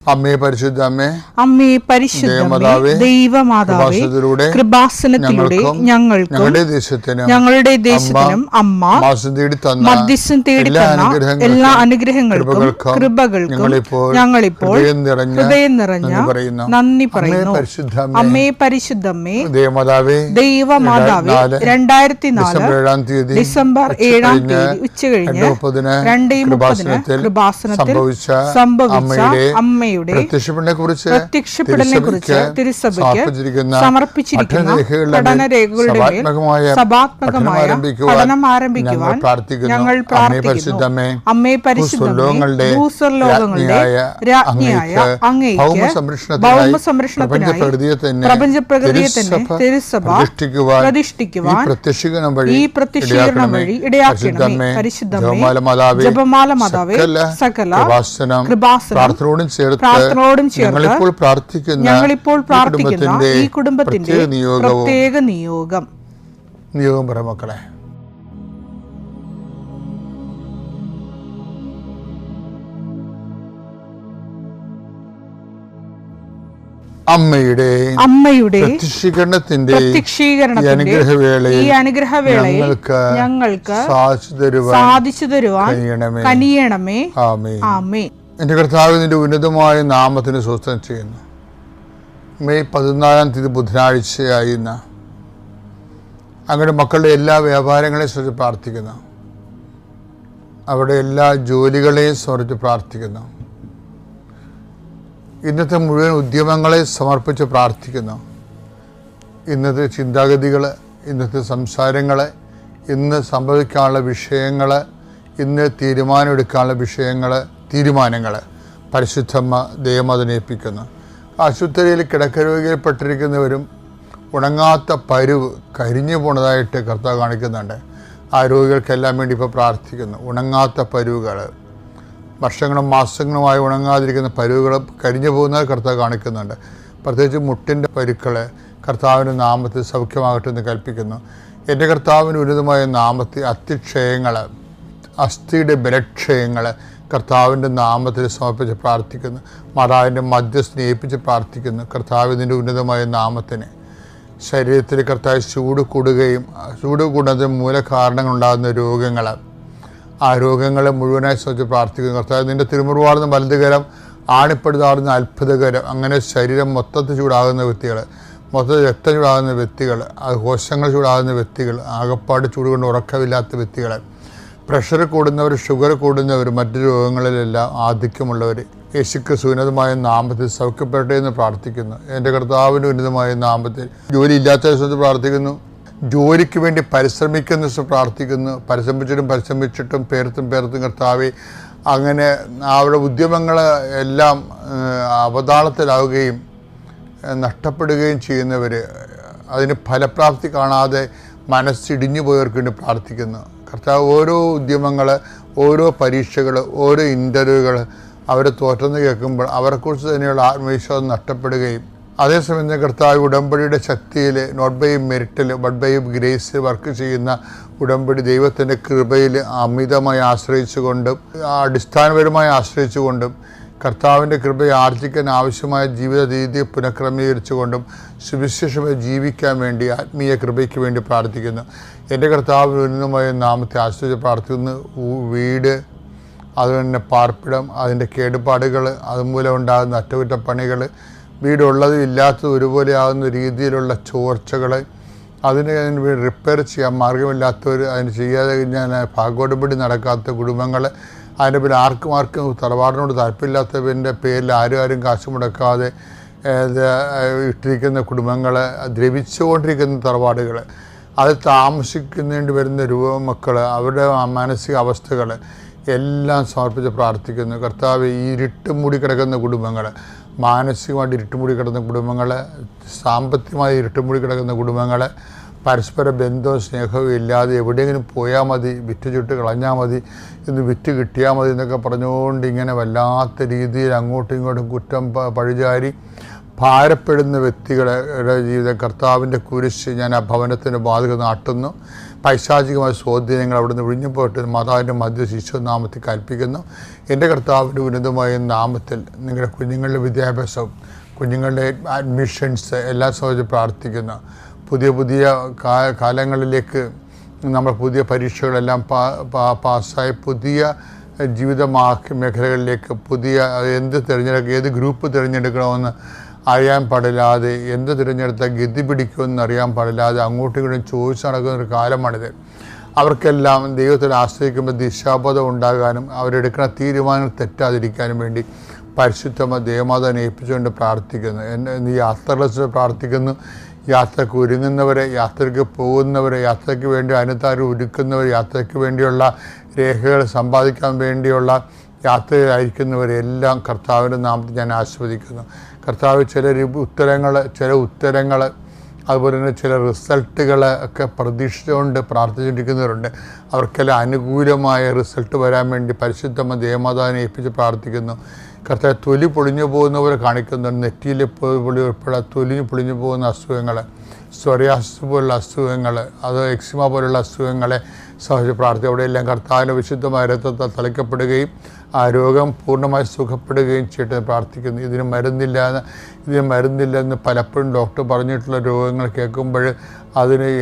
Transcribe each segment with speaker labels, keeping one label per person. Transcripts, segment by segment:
Speaker 1: അമ്മേ പരിശുദ്ധ അമ്മേ,
Speaker 2: അമ്മേ പരിശുദ്ധ ദൈവമാതാവേ, കൃപാസനത്തിലൂടെ ഞങ്ങൾക്കും ഞങ്ങളുടെ ദേശത്തിനും അമ്മ മധ്യസ്ഥം തേടി തന്ന എല്ലാ അനുഗ്രഹങ്ങൾക്കും കൃപകൾക്കും ഞങ്ങളിപ്പോൾ ഹൃദയം നിറഞ്ഞ നന്ദി പറയുന്നു. അമ്മേ പരിശുദ്ധമ്മേ ദൈവമാതാവേ, 2004 ഡിസംബർ 7 ഉച്ചകഴിഞ്ഞ് 2:30 കൃപാസനത്തിൽ സംഭവിച്ച അമ്മ പ്രത്യക്ഷപ്പെടലിനെക്കുറിച്ച് തിരുസഭയ്ക്ക് സമർപ്പിച്ചിരിക്കുന്ന പഠനരേഖകളുടെ മേൽ സഭാത്മകമായ പഠനം ആരംഭിക്കുവാൻ ഞങ്ങൾ പ്രാർത്ഥിക്കുന്നു. അമ്മേ പരിശുദ്ധമേ, ഭൂസ്വർലോകങ്ങളുടെ രാജ്ഞിയായ അങ്ങേയ്ക്ക് ഭൗമസംരക്ഷണത്തിനായി പ്രപഞ്ചപ്രകൃതിയെ തന്നെ തിരുസഭ പ്രതിഷ്ഠിക്കുവാൻ ഈ പ്രത്യക്ഷീകരണം വഴി ഇടയാക്കണമേ. പരിശുദ്ധമേ, ജപമാല മാതാവേ, സകല കൃപാസനം പ്രാർത്ഥനയോടും ചേർത്ത് ഞങ്ങളിപ്പോൾ പ്രാർത്ഥിക്കുന്ന ഈ കുടുംബത്തിന്റെ പ്രത്യേക നിയോഗം
Speaker 1: പറ മക്കളെ. അമ്മയുടെ പ്രത്യക്ഷീകരണത്തിന്റെ ഈ അനുഗ്രഹവേളയിൽ ഞങ്ങൾക്ക് സാധിച്ചു തരുവാൻ കനിയണമേ. ആമേൻ. എൻ്റെ കർത്താവ് നിന്റെ ഉന്നതമായ നാമത്തിന് സ്വസ്ഥം ചെയ്യുന്നു. മെയ് 14 ബുധനാഴ്ചയായി ഇന്ന് അങ്ങയുടെ മക്കളുടെ എല്ലാ വ്യാപാരങ്ങളെയും സ്മരിച്ച് പ്രാർത്ഥിക്കുന്നു. അവരുടെ എല്ലാ ജോലികളെയും സ്മരിച്ച് പ്രാർത്ഥിക്കുന്നു. ഇന്നത്തെ മുഴുവൻ ഉദ്യമങ്ങളെ സമർപ്പിച്ച് പ്രാർത്ഥിക്കുന്നു. ഇന്നത്തെ ചിന്താഗതികൾ, ഇന്നത്തെ സംസാരങ്ങൾ, ഇന്ന് സംഭവിക്കാനുള്ള വിഷയങ്ങൾ, ഇന്ന് തീരുമാനമെടുക്കാനുള്ള തീരുമാനങ്ങൾ പരിശുദ്ധമ്മ ദൈവമതിനേൽപ്പിക്കുന്നു. ആശുപത്രിയിൽ കിടക്കരോഗിയിൽപ്പെട്ടിരിക്കുന്നവരും ഉണങ്ങാത്ത പരുവ് കരിഞ്ഞു പോണതായിട്ട് കർത്താവ് കാണിക്കുന്നുണ്ട്. ആ രോഗികൾക്കെല്ലാം വേണ്ടി ഇപ്പോൾ പ്രാർത്ഥിക്കുന്നു. ഉണങ്ങാത്ത പരുവുകൾ, വർഷങ്ങളും മാസങ്ങളുമായി ഉണങ്ങാതിരിക്കുന്ന പരുവുകൾ കരിഞ്ഞു പോകുന്നത് കർത്താവ് കാണിക്കുന്നുണ്ട്. പ്രത്യേകിച്ച് മുട്ടിൻ്റെ പരുക്കൾ കർത്താവിൻ്റെ നാമത്തിൽ സൗഖ്യമാകട്ടെ എന്ന് കൽപ്പിക്കുന്നു. എൻ്റെ കർത്താവിന് ഉന്നതമായ നാമത്തിൽ അസ്ഥിക്ഷയങ്ങൾ, അസ്ഥിയുടെ ബലക്ഷയങ്ങൾ കർത്താവിൻ്റെ നാമത്തിൽ സമർപ്പിച്ച് പ്രാർത്ഥിക്കുന്നു. മാതാവിൻ്റെ മധ്യസ്ഥനെ ഏൽപ്പിച്ച് പ്രാർത്ഥിക്കുന്നു. കർത്താവിൻ്റെ ഉന്നതമായ നാമത്തിന് ശരീരത്തിൽ കർത്താവ് ചൂട് കൂടുന്നതിന് മൂലകാരണങ്ങളുണ്ടാകുന്ന രോഗങ്ങൾ, ആ രോഗങ്ങളെ മുഴുവനായി ശ്രമിച്ച് പ്രാർത്ഥിക്കുന്നു. കർത്താവ് നിൻ്റെ തിരുമുറുവാടുന്ന വലതുകരം, ആണിപ്പെടുത്താറുന്ന അത്ഭുതകരം, അങ്ങനെ ശരീരം മൊത്തത്തിൽ ചൂടാകുന്ന വ്യക്തികൾ, മൊത്തത്തിൽ രക്തം ചൂടാകുന്ന വ്യക്തികൾ, കോശങ്ങൾ ചൂടാകുന്ന വ്യക്തികൾ, ആകപ്പാട് ചൂട് കൊണ്ട് ഉറക്കമില്ലാത്ത വ്യക്തികൾ, പ്രഷർ കൂടുന്നവർ, ഷുഗർ കൂടുന്നവർ, മറ്റു രോഗങ്ങളിലെല്ലാം ആധിക്യമുള്ളവർ യേശുക്രിസ്തു ഉന്നതമായ നാമത്തിൽ സൗഖ്യപ്പെടട്ടെ എന്ന് പ്രാർത്ഥിക്കുന്നു. എൻ്റെ കർത്താവിൻ്റെ ഉന്നതമായ നാമത്തിൽ ജോലി ഇല്ലാത്ത ദിവസത്തിൽ പ്രാർത്ഥിക്കുന്നു. ജോലിക്ക് വേണ്ടി പരിശ്രമിക്കുന്ന ദിവസം പ്രാർത്ഥിക്കുന്നു. പരിശ്രമിച്ചിട്ടും പേർത്തും കർത്താവെ, അങ്ങനെ അവരുടെ ഉദ്യമങ്ങൾ എല്ലാം അവതാളത്തിലാവുകയും നഷ്ടപ്പെടുകയും ചെയ്യുന്നവർ, അതിന് ഫലപ്രാപ്തി കാണാതെ മനസ്സിടിഞ്ഞു പോയവർക്ക് വേണ്ടി പ്രാർത്ഥിക്കുന്നു. കർത്താവ് ഓരോ ഉദ്യമങ്ങൾ, ഓരോ പരീക്ഷകൾ, ഓരോ ഇൻ്റർവ്യൂകൾ അവർ തോറ്റെന്ന് കേൾക്കുമ്പോൾ അവരെക്കുറിച്ച് തന്നെയുള്ള ആത്മവിശ്വാസം നഷ്ടപ്പെടുകയും, അതേസമയം കർത്താവ് ഉടമ്പടിയുടെ ശക്തിയിൽ നോട്ട് ബൈ മെറിറ്റിൽ ബട്ട് ബൈ ഗ്രേസ് വർക്ക് ചെയ്യുന്ന ഉടമ്പടി ദൈവത്തിൻ്റെ കൃപയിൽ അമിതമായി ആശ്രയിച്ചുകൊണ്ടും അടിസ്ഥാനപരമായി ആശ്രയിച്ചുകൊണ്ടും കർത്താവിൻ്റെ കൃപയെ ആർജിക്കാൻ ആവശ്യമായ ജീവിത രീതി പുനഃക്രമീകരിച്ചുകൊണ്ടും സുവിശേഷമായി ജീവിക്കാൻ വേണ്ടി ആത്മീയ കൃപയ്ക്ക് വേണ്ടി പ്രാർത്ഥിക്കുന്നു. എൻ്റെ കർത്താവ് ഉന്നതമായ നാമത്തെ ആശ്രയിച്ച് പ്രാർത്ഥിക്കുന്നു. വീട്, അതുതന്നെ പാർപ്പിടം, അതിൻ്റെ കേടുപാടുകൾ, അതുമൂലം ഉണ്ടാകുന്ന അറ്റകുറ്റപ്പണികൾ, വീടുള്ളതും ഇല്ലാത്തതും ഒരുപോലെ ആകുന്ന രീതിയിലുള്ള ചോർച്ചകൾ, അതിന് റിപ്പയർ ചെയ്യാൻ മാർഗമില്ലാത്തവർ, അതിന് ചെയ്യാതെ കഴിഞ്ഞാൽ ഭാഗോടപടി നടക്കാത്ത കുടുംബങ്ങൾ, അതിൻ്റെ പേരിൽ ആർക്കും തറവാടിനോട് താല്പര്യമില്ലാത്തവൻ്റെ പേരിൽ ആരും കാശ് മുടക്കാതെ ഇട്ടിരിക്കുന്ന കുടുംബങ്ങൾ, ദ്രവിച്ചുകൊണ്ടിരിക്കുന്ന തറവാടുകൾ, അത് താമസിക്കുന്നതിന് വരുന്ന രൂപമക്കൾ, അവരുടെ മാനസിക അവസ്ഥകൾ എല്ലാം സമർപ്പിച്ച് പ്രാർത്ഥിക്കുന്നു. കർത്താവ് ഈ ഇരുട്ട് മൂടി കിടക്കുന്ന കുടുംബങ്ങൾ, മാനസികമായിട്ട് ഇരുട്ടുമൂടി കിടക്കുന്ന കുടുംബങ്ങൾ, സാമ്പത്തികമായി ഇരുട്ടുമൂടി കിടക്കുന്ന കുടുംബങ്ങൾ, പരസ്പര ബന്ധവും സ്നേഹവും ഇല്ലാതെ എവിടെയെങ്കിലും പോയാൽ മതി, വിറ്റ് ചുട്ട് കളഞ്ഞാൽ മതി, ഇന്ന് വിറ്റ് കിട്ടിയാൽ മതി എന്നൊക്കെ പറഞ്ഞുകൊണ്ട് ഇങ്ങനെ വല്ലാത്ത രീതിയിൽ അങ്ങോട്ടും ഇങ്ങോട്ടും കുറ്റം പഴിചാരി ഭാരപ്പെടുന്ന വ്യക്തികളുടെ ജീവിതം കർത്താവിൻ്റെ കുരിശ് ഞാൻ ആ ഭവനത്തിൻ്റെ വാതിൽ നാട്ടുന്നു. പൈശാചികമായ സ്വാധീനങ്ങൾ അവിടുന്ന് വിഴിഞ്ഞു പോയിട്ട് മാതാവിൻ്റെ മധ്യ ശിശുനാമത്തിൽ കൽപ്പിക്കുന്നു. എൻ്റെ കർത്താവിൻ്റെ ഉന്നതമായ നാമത്തിൽ നിങ്ങളുടെ കുഞ്ഞുങ്ങളുടെ വിദ്യാഭ്യാസവും കുഞ്ഞുങ്ങളുടെ അഡ്മിഷൻസ് എല്ലാം സംബന്ധിച്ച് പ്രാർത്ഥിക്കുന്നു. പുതിയ കാലങ്ങളിലേക്ക് നമ്മൾ പുതിയ പരീക്ഷകളെല്ലാം പാസ്സായി പുതിയ ജീവിത മേഖലകളിലേക്ക് പുതിയ ഏത് ഗ്രൂപ്പ് തിരഞ്ഞെടുക്കണമെന്ന് അറിയാൻ പാടില്ലാതെ തിരഞ്ഞെടുത്ത ഗതി പിടിക്കുമെന്ന് അറിയാൻ പാടില്ലാതെ അങ്ങോട്ടും ഇങ്ങോട്ടും ചോദിച്ച് നടക്കുന്നൊരു കാലമാണിത്. അവർക്കെല്ലാം ദൈവത്തിൽ ആശ്രയിക്കുമ്പോൾ ദിശാബോധം ഉണ്ടാകാനും അവരെടുക്കുന്ന തീരുമാനങ്ങൾ തെറ്റാതിരിക്കാനും വേണ്ടി പരിശുദ്ധ ദേവമാതാവിനെ ഏൽപ്പിച്ചുകൊണ്ട് പ്രാർത്ഥിക്കുന്നു. ഈ യാത്രകളെ പ്രാർത്ഥിക്കുന്നു. യാത്രയ്ക്ക് ഒരുങ്ങുന്നവരെ, യാത്രയ്ക്ക് പോകുന്നവരെ, യാത്രയ്ക്ക് വേണ്ടി അനുതാരം ഒരുക്കുന്നവർ, യാത്രയ്ക്ക് വേണ്ടിയുള്ള രേഖകൾ സമ്പാദിക്കാൻ വേണ്ടിയുള്ള യാത്രയിലായിരിക്കുന്നവരെല്ലാം കർത്താവിൻ്റെ നാമത്തിൽ ഞാൻ ആസ്വദിക്കുന്നു. കർത്താവ് ചില ഉത്തരങ്ങൾ അതുപോലെ തന്നെ ചില റിസൾട്ടുകൾ ഒക്കെ പ്രതീക്ഷിച്ചുകൊണ്ട് പ്രാർത്ഥിച്ചിരിക്കുന്നവരുണ്ട്. അവർക്കെല്ലാം അനുകൂലമായ റിസൾട്ട് വരാൻ വേണ്ടി പരിശുദ്ധ ദേവമാതാവിനെ ഏൽപ്പിച്ച് പ്രാർത്ഥിക്കുന്നു. കർത്താവ് തൊലി പൊളിഞ്ഞു പോകുന്നവരെ കാണിക്കുന്നുണ്ട്. നെറ്റിയിലെ പൊളി ഉൾപ്പെടെ തൊലി പൊളിഞ്ഞു പോകുന്ന അസുഖങ്ങൾ, സ്വറിയാസിസ് പോലുള്ള അസുഖങ്ങൾ, അത് എക്സിമ പോലുള്ള അസുഖങ്ങളെ സഹിച്ച് പ്രാർത്ഥിക്കും. അവിടെയെല്ലാം കർത്താവിൻ്റെ വിശുദ്ധമായ രക്തത്താൽ തളിക്കപ്പെടുകയും ആ രോഗം പൂർണ്ണമായി സുഖപ്പെടുകയും ചെയ്തിട്ട് പ്രാർത്ഥിക്കുന്നു. ഇതിന് മരുന്നില്ലെന്ന് പലപ്പോഴും ഡോക്ടർ പറഞ്ഞിട്ടുള്ള രോഗങ്ങൾ കേൾക്കുമ്പോൾ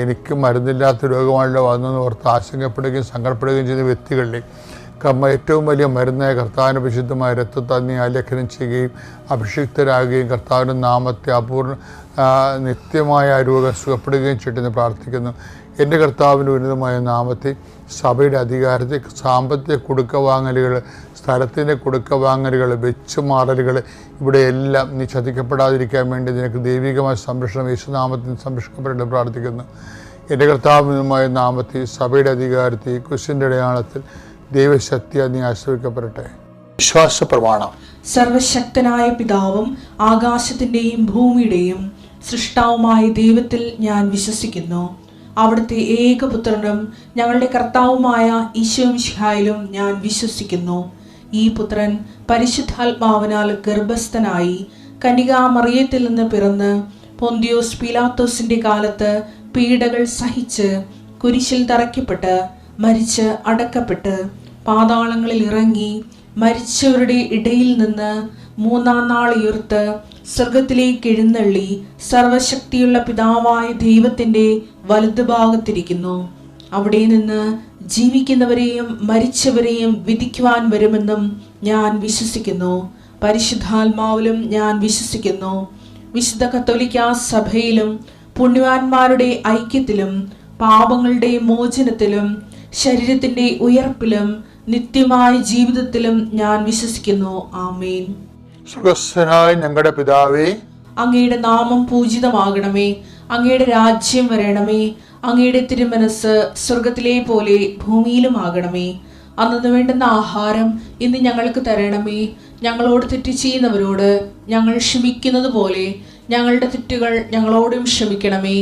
Speaker 1: എനിക്ക് മരുന്നില്ലാത്ത രോഗമാണല്ലോ വന്നെന്ന് ഓർത്ത് ആശങ്കപ്പെടുകയും സങ്കടപ്പെടുകയും ചെയ്യുന്ന വ്യക്തികളിൽ ഏറ്റവും വലിയ മരുന്നായ കർത്താവിൻ്റെ വിശുദ്ധമായ രക്തത്താൽ നീ ആലേഖനം ചെയ്യുകയും അഭിഷിക്തരാകുകയും കർത്താവിൻ്റെ നാമത്തെ നിത്യമായ രോഗം സുഖപ്പെടുകയും ചെയ്തിട്ട് പ്രാർത്ഥിക്കുന്നു. എൻ്റെ കർത്താവിൻ്റെ ഉന്നതമായ നാമത്തിൽ സഭയുടെ അധികാരത്തിൽ സാമ്പത്തിക കൊടുക്കവാങ്ങലുകൾ, സ്ഥലത്തിൻ്റെ കൊടുക്കവാങ്ങലുകൾ, വെച്ചുമാറലുകൾ ഇവിടെയെല്ലാം നീ ചതിക്കപ്പെടാതിരിക്കാൻ വേണ്ടി നിനക്ക് ദൈവികമായ സംരക്ഷണം യേശുനാമത്തിൽ സംരക്ഷിക്കപ്പെട്ട് പ്രാർത്ഥിക്കുന്നു. എൻ്റെ കർത്താവിനുമായ നാമത്തിൽ സഭയുടെ അധികാരത്തിൽ കുരിശിൻ്റെ അടയാളത്തിൽ ദൈവശക്തിയാൽ നീ ആശ്രയിക്കപ്പെടട്ടെ. വിശ്വാസ പ്രമാണം.
Speaker 2: സർവശക്തനായ പിതാവും ആകാശത്തിൻ്റെയും ഭൂമിയുടെയും സൃഷ്ടാവുമായ ദൈവത്തിൽ ഞാൻ വിശ്വസിക്കുന്നു. അവിടുത്തെ ഏകപുത്രനും ഞങ്ങളുടെ കർത്താവുമായ ഈശോമിശിഹായിലും ഞാൻ വിശ്വസിക്കുന്നു. ഈ പുത്രൻ പരിശുദ്ധാത്മാവിനാൽ ഗർഭസ്ഥനായി കന്യകാമറിയത്തിൽ നിന്ന് പിറന്ന് പൊന്തിയോസ് പീലാത്തോസിന്റെ കാലത്ത് പീഡകൾ സഹിച്ച് കുരിശിൽ തറയ്ക്കപ്പെട്ട് മരിച്ച് അടക്കപ്പെട്ട് പാതാളങ്ങളിൽ ഇറങ്ങി മരിച്ചവരുടെ ഇടയിൽ നിന്ന് മൂന്നാം നാൾ ഉയർത്ത് സ്വർഗത്തിലേക്ക് എഴുന്നള്ളി സർവശക്തിയുള്ള പിതാവായ ദൈവത്തിന്റെ വലതുഭാഗത്തിരിക്കുന്നു. അവിടെ നിന്ന് ജീവിക്കുന്നവരെയും മരിച്ചവരെയും വിധിക്കുവാൻ വരുമെന്നും ഞാൻ വിശ്വസിക്കുന്നു. പരിശുദ്ധാത്മാവിലും ഞാൻ വിശ്വസിക്കുന്നു. വിശുദ്ധ കത്തോലിക്കാ സഭയിലും പുണ്യവാന്മാരുടെ ഐക്യത്തിലും പാപങ്ങളുടെ മോചനത്തിലും ശരീരത്തിന്റെ ഉയർപ്പിലും നിത്യമായ ജീവിതത്തിലും ഞാൻ വിശ്വസിക്കുന്നു. ആമേൻ.
Speaker 1: സ്വർഗ്ഗസ്ഥനായ ഞങ്ങളുടെ പിതാവേ,
Speaker 2: അങ്ങയുടെ നാമം പൂജിതമാകണമേ. അങ്ങയുടെ രാജ്യം വരണമേ. അങ്ങയുടെ തിരുമനസ് സ്വർഗത്തിലെ പോലെ ഭൂമിയിലും ആകണമേ. അന്നു വേണ്ടുന്ന ആഹാരം ഇന്ന് ഞങ്ങൾക്ക് തരണമേ. ഞങ്ങളോട് തെറ്റ് ചെയ്യുന്നവരോട് ഞങ്ങൾ ക്ഷമിക്കുന്നത് പോലെ ഞങ്ങളുടെ തെറ്റുകൾ ഞങ്ങളോടും ക്ഷമിക്കണമേ.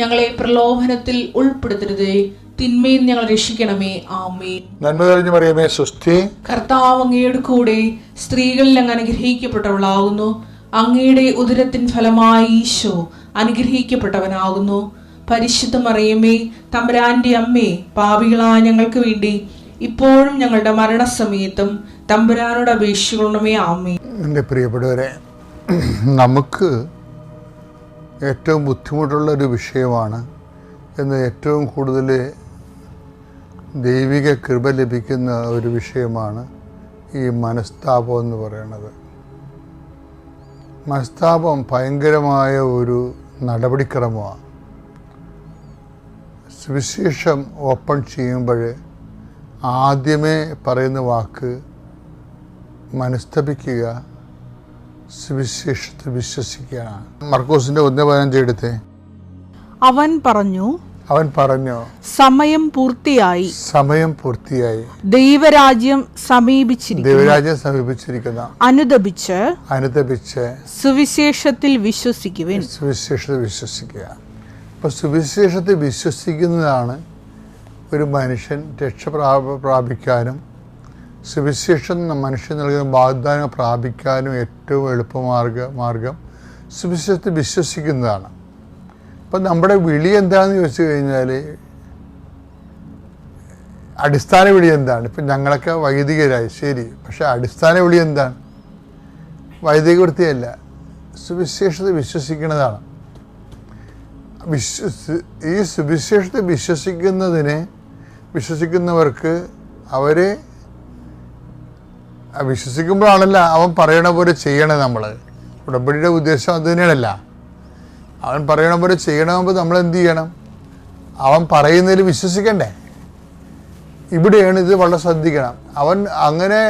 Speaker 2: ഞങ്ങളെ പ്രലോഭനത്തിൽ ഉൾപ്പെടുത്തരുതേ, തിന്മയിൽ ഞങ്ങൾ രക്ഷിക്കണമേ. ആമേൻ.
Speaker 1: നന്മ നിറഞ്ഞ മറിയമേ, സ്വസ്തി.
Speaker 2: കർത്താവ് അങ്ങയുടെ കൂടെ സ്ത്രീകളിൽ അങ്ങ് അനുഗ്രഹിക്കപ്പെട്ടവളാകുന്നു. അങ്ങയുടെ ഉദരത്തിൻ ഫലമായി ഈശോ അനുഗ്രഹിക്കപ്പെട്ടവനാകുന്നു. പരിശുദ്ധ മറിയമേ, തമ്പുരാന്റെ അമ്മേ, പാപികളായ ഞങ്ങൾക്ക് വേണ്ടി ഇപ്പോഴും ഞങ്ങളുടെ മരണസമയത്തും തമ്പുരാനോട് അപേക്ഷിക്കണമേ. ആമേൻ.
Speaker 1: എൻ്റെ പ്രിയപ്പെട്ടവരെ, നമുക്ക് ഏറ്റവും ബുദ്ധിമുട്ടുള്ളൊരു വിഷയമാണ് എന്ന് ഏറ്റവും കൂടുതൽ ദൈവിക കൃപ ലഭിക്കുന്ന ഒരു വിഷയമാണ് ഈ മനസ്താപം എന്ന് പറയുന്നത്. മനസ്താപം ഭയങ്കരമായ ഒരു നടപടിക്രമമാണ്. സുവിശേഷം ഓപ്പൺ ചെയ്യുമ്പോൾ ആദ്യമേ പറയുന്ന വാക്ക് മനസ്തപിക്കുക, സുവിശേഷത്തിൽ വിശ്വസിക്കുക. മർക്കോസിന്റെ 1:15 എടുത്തേ.
Speaker 2: അവൻ പറഞ്ഞു
Speaker 1: സമയം പൂർത്തിയായി,
Speaker 2: ദൈവരാജ്യം സമീപിച്ചിരിക്കുന്നു. അനുദപിച്ച് സുവിശേഷത്തിൽ വിശ്വസിക്കുക.
Speaker 1: അപ്പോൾ സുവിശേഷത്തിൽ വിശ്വസിക്കുന്നതാണ് ഒരു മനുഷ്യൻ രക്ഷ പ്രാപിക്കാനും സുവിശേഷം മനുഷ്യൻ നൽകുന്ന വാഗ്ദാനം പ്രാപിക്കാനും ഏറ്റവും എളുപ്പമാർഗം സുവിശേഷത്തെ വിശ്വസിക്കുന്നതാണ്. അപ്പം നമ്മുടെ വിളി എന്താണെന്ന് ചോദിച്ചു കഴിഞ്ഞാൽ, അടിസ്ഥാന വിളി എന്താണ്? ഇപ്പം ഞങ്ങളൊക്കെ വൈദികരായി, ശരി, പക്ഷേ അടിസ്ഥാന വിളി എന്താണ്? വൈദിക വൃത്തിയല്ല, സുവിശേഷത്തെ വിശ്വസിക്കുന്നതാണ്. ഈ സുവിശേഷത്തെ വിശ്വസിക്കുന്നവർക്ക് അവരെ വിശ്വസിക്കുമ്പോഴാണല്ലോ അവൻ പറയണ പോലെ ചെയ്യണേ. നമ്മൾ ഉടമ്പടിയുടെ ഉദ്ദേശം അത് തന്നെയാണല്ല. അവൻ പറയണ പോലെ ചെയ്യണമെങ്കിൽ നമ്മൾ എന്ത് ചെയ്യണം? അവൻ പറയുന്നതിൽ വിശ്വസിക്കണ്ടേ? ഇവിടെയാണ് ഇത് വളരെ ശ്രദ്ധിക്കണം. അവൻ അങ്ങനെ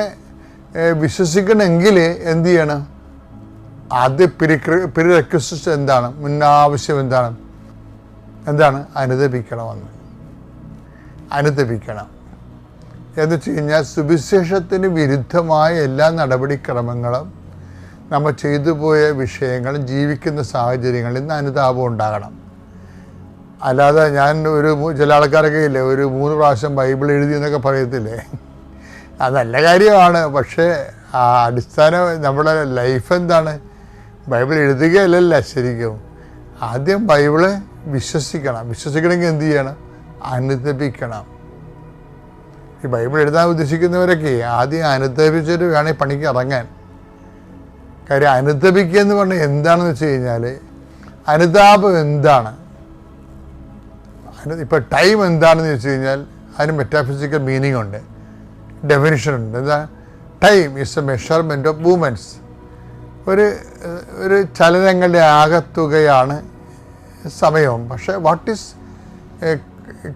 Speaker 1: വിശ്വസിക്കണമെങ്കിൽ എന്ത് ചെയ്യണം? ആദ്യ പ്രിറെക്വിസിറ്റ് എന്താണ്? മുന്നാവശ്യം എന്താണ്? അനുദപിക്കണം എന്ന് വെച്ച് കഴിഞ്ഞാൽ സുവിശേഷത്തിന് വിരുദ്ധമായ എല്ലാ നടപടിക്രമങ്ങളും, നമ്മൾ ചെയ്തു പോയ വിഷയങ്ങൾ, ജീവിക്കുന്ന സാഹചര്യങ്ങളിൽ നിന്ന് അനുതാപം ഉണ്ടാകണം. അല്ലാതെ ചില ആൾക്കാരൊക്കെ ഇല്ലേ, ഒരു 3 പ്രാവശ്യം ബൈബിൾ എഴുതി എന്നൊക്കെ പറയത്തില്ലേ, അത് നല്ല കാര്യമാണ്. പക്ഷേ ആ അടിസ്ഥാന നമ്മുടെ ലൈഫ് എന്താണ്? ബൈബിൾ എഴുതുകയല്ലല്ല ശരിക്കും. ആദ്യം ബൈബിള് വിശ്വസിക്കണമെങ്കിൽ എന്ത് ചെയ്യണം? അനുദപിക്കണം. ഈ ബൈബിൾ എഴുതാൻ ഉദ്ദേശിക്കുന്നവരൊക്കെ ആദ്യം അനുദപിച്ചിട്ട് വേണേൽ പണിക്ക് ഇറങ്ങാൻ. കാര്യം അനുദപിക്കുക എന്ന് പറഞ്ഞാൽ എന്താണെന്ന് വെച്ച് കഴിഞ്ഞാൽ, അനുതാപം എന്താണ്? ഇപ്പോൾ ടൈം എന്താണെന്ന് വെച്ച് കഴിഞ്ഞാൽ അതിന് മെറ്റാഫിസിക്കൽ മീനിങ് ഉണ്ട്, ഡെഫിനിഷൻ ഉണ്ട്. എന്താ? Time is A measurement of movements. ഒരു ചലനങ്ങളുടെ ആകത്തുകയാണ് സമയവും. പക്ഷേ വാട്ട് ഈസ്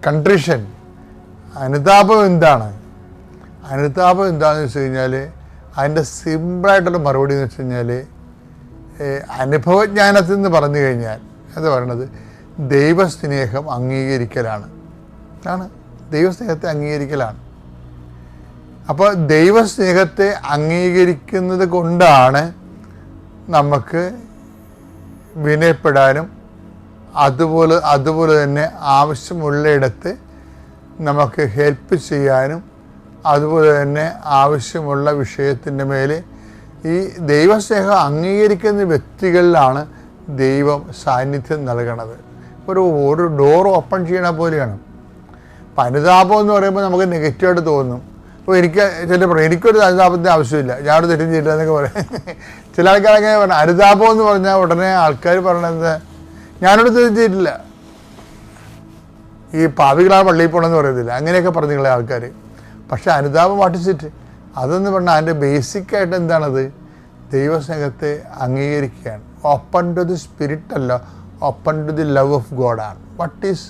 Speaker 1: കൺട്രിഷൻ? അനുതാപം എന്താണ്? എന്താണെന്ന് വെച്ച് കഴിഞ്ഞാൽ അതിൻ്റെ സിമ്പിളായിട്ടുള്ള മറുപടി എന്ന് വെച്ച് കഴിഞ്ഞാൽ, അനുഭവജ്ഞാനത്തിൽ നിന്ന് പറഞ്ഞു കഴിഞ്ഞാൽ എന്താ പറയണത്? ദൈവസ്നേഹം അംഗീകരിക്കലാണ്. ദൈവസ്നേഹത്തെ അംഗീകരിക്കലാണ്. അപ്പോൾ ദൈവസ്നേഹത്തെ അംഗീകരിക്കുന്നത് കൊണ്ടാണ് നമുക്ക് വിനയപ്പെടാനും അതുപോലെ തന്നെ ആവശ്യമുള്ളയിടത്ത് നമുക്ക് ഹെൽപ്പ് ചെയ്യാനും, അതുപോലെ തന്നെ ആവശ്യമുള്ള വിഷയത്തിൻ്റെ മേൽ ഈ ദൈവസ്നേഹം അംഗീകരിക്കുന്ന വ്യക്തികളിലാണ് ദൈവം സാന്നിധ്യം നൽകണത്. ഒരു ഡോർ ഓപ്പൺ ചെയ്യണ പോലെയാണ്. അപ്പം അനുതാപം എന്ന് പറയുമ്പോൾ നമുക്ക് നെഗറ്റീവായിട്ട് തോന്നും. അപ്പോൾ എനിക്കൊരു അനുതാപത്തിൻ്റെ ആവശ്യമില്ല, ഞാനൊരു തെറ്റും ചെയ്യില്ല എന്നൊക്കെ പറയും. ചില ആൾക്കാരൊക്കെ പറഞ്ഞു അനുതാപം എന്ന് പറഞ്ഞാൽ ഉടനെ ആൾക്കാർ പറയണത് ഞാനൊരു തെറ്റും ചെയ്തിട്ടില്ല, ഈ പാവികളാണ് പള്ളിയിൽ പോകണമെന്ന് പറയത്തില്ല, അങ്ങനെയൊക്കെ പറഞ്ഞുള്ള ആൾക്കാർ. പക്ഷേ അനുതാപം വാട്ടിച്ചിട്ട് അതെന്ന് പറഞ്ഞാൽ അതിൻ്റെ ബേസിക്കായിട്ട് എന്താണത്? ദൈവസ്നേഹത്തെ അംഗീകരിക്കുകയാണ്. ഓപ്പൺ ടു ദി സ്പിരിറ്റ് അല്ല, open to the love of ഗോഡാണ്. വാട്ട് ഈസ്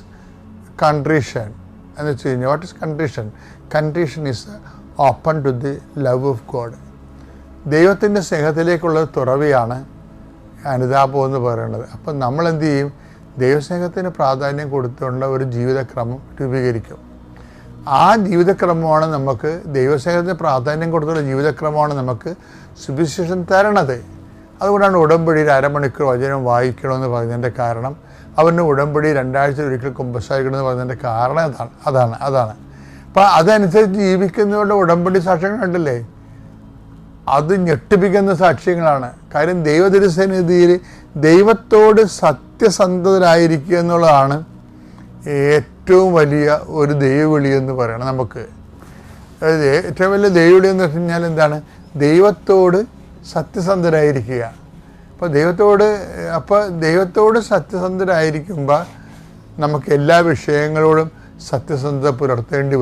Speaker 1: കൺട്രീഷൻ എന്ന് വെച്ച് കഴിഞ്ഞാൽ, what is contrition? Contrition is open to the love of God. ദൈവത്തിൻ്റെ സ്നേഹത്തിലേക്കുള്ള തുറവിയാണ് അനുതാപം എന്ന് പറയുന്നത്. അപ്പം നമ്മൾ എന്ത് ചെയ്യും? ദൈവസ്നേഹത്തിന് പ്രാധാന്യം കൊടുത്തുകൊണ്ട് ഒരു ജീവിതക്രമം രൂപീകരിക്കും. ആ ജീവിതക്രമമാണ് നമുക്ക്, ദൈവസ്നേഹത്തിന് പ്രാധാന്യം കൊടുത്തുള്ള ജീവിതക്രമമാണ് നമുക്ക് സുവിശേഷം തരണത്. അതുകൊണ്ടാണ് ഉടമ്പടിയിൽ അരമണിക്കൂർ വചനം വായിക്കണമെന്ന് പറഞ്ഞതിൻ്റെ കാരണം. അവൻ്റെ ഉടമ്പടി 2 ആഴ്ച ഒരിക്കൽ കുമ്പസാരിക്കണമെന്ന് പറഞ്ഞതിൻ്റെ കാരണം അതാണ്. അപ്പം അതനുസരിച്ച് ജീവിക്കുന്നവരുടെ ഉടമ്പടി സാക്ഷ്യങ്ങൾ കണ്ടില്ലേ, അത് ഞെട്ടിപ്പിക്കുന്ന സാക്ഷ്യങ്ങളാണ്. കാര്യം ദൈവതിരുസന്നിധിയിൽ ദൈവത്തോട് സത്യസന്ധരായിരിക്കുക എന്നുള്ളതാണ് ഏറ്റവും വലിയ ഒരു ദൈവവിളി എന്ന് പറയണം നമുക്ക്. ഏറ്റവും വലിയ ദൈവവിളി എന്ന് വെച്ച് കഴിഞ്ഞാൽ എന്താണ്? ദൈവത്തോട് സത്യസന്ധരായിരിക്കുക. അപ്പോൾ ദൈവത്തോട് സത്യസന്ധരായിരിക്കുമ്പോൾ നമുക്ക് എല്ലാ വിഷയങ്ങളോടും സത്യസന്ധത പുലർത്തേണ്ടി